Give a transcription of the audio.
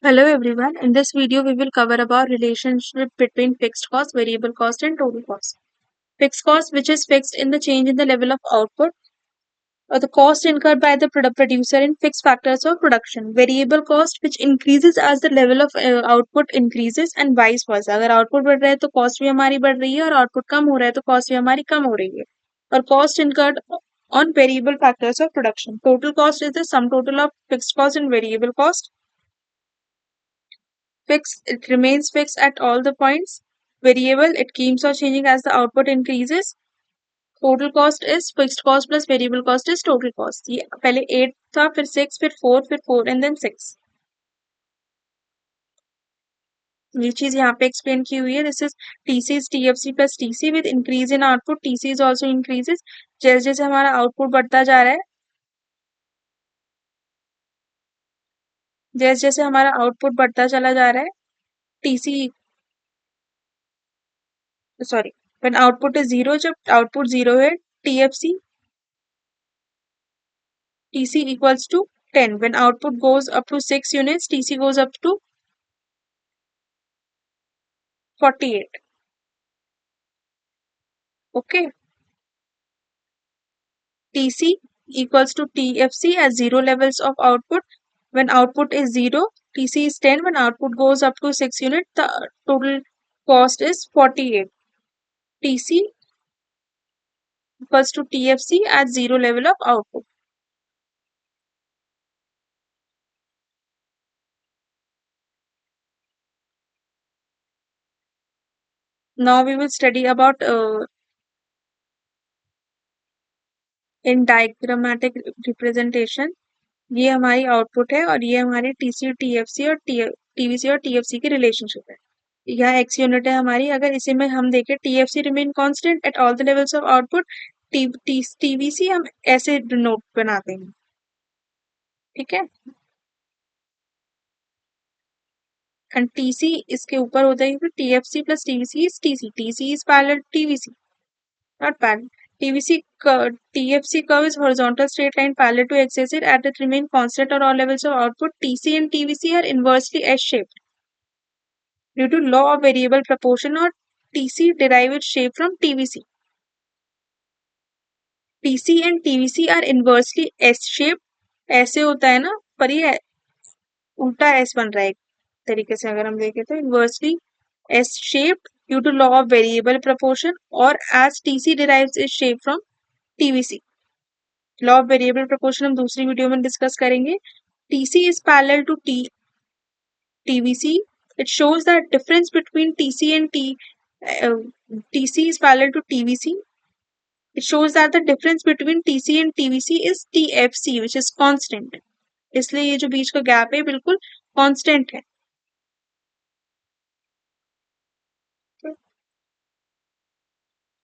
Hello everyone. In this video, we will cover about relationship between fixed cost, variable cost, and total cost. Fixed cost, which is fixed in the change in the level of output, or the cost incurred by the product producer in fixed factors of production. Variable cost, which increases as the level of output increases, and vice versa. अगर output बढ़ रहा है तो cost भी हमारी बढ़ रही है, और output कम हो रहा है तो cost भी हमारी कम हो रही है. और cost incurred on variable factors of production. Total cost is the sum total of fixed cost and variable cost. Fixed, it remains fixed at all the points. Variable, it keeps on changing as the output increases. Total cost is fixed cost plus variable cost is total cost. ये पहले 8 था, फिर 6, फिर 4 and then 6. ये चीज यहाँ पे explain की हुई है. This is TC is TFC plus TC with increase in output. TC is also increases. जैसे जैसे हमारा आउटपुट बढ़ता जा रहा है, जैसे जैसे हमारा आउटपुट बढ़ता चला जा रहा है, TC sorry when output is 0, जब आउटपुट 0 है, TFC TC equals to 10. When output goes up to 6 units, TC goes up to 48. Okay. TC equals to TFC as 0 levels of output. When output is 0, TC is 10. When output goes up to 6 units, the total cost is 48. TC equals to TFC at 0 level of output. Now we will study about in diagrammatic representation. ये हमारी output है और ये हमारी TC, TFC और TVC और TFC की relationship है. यह एक्स यूनिट है हमारी. अगर इसे में हम देखें, TFC remain constant at all the levels of output. TVC हम ऐसे नोट बनाते हैं. ठीक है. एंड TC इसके ऊपर होता है, TFC plus TVC is TC. TC is parallel to TVC, not parallel. TFC curve is horizontal straight line parallel to x-axis at it remain constant on all levels of output. TC and TVC are inversely S-shaped due to law of variable proportion, or TC derive its shape from TVC. TC and TVC are inversely S-shaped. ऐसे होता है ना, पर ये उल्टा S बन रहा है एक तरीके से. अगर हम देखें तो inversely S-shaped due to law of variable proportion, or as TC derives its shape from TVC. Law of variable proportion हम दूसरी वीडियो में डिस्कस करेंगे. TC is parallel to TVC. It shows that difference between TC and TC is parallel to TVC. It shows that the difference between TC and TVC is TFC, which is constant. इसलिए ये जो बीच का gap है बिल्कुल constant है.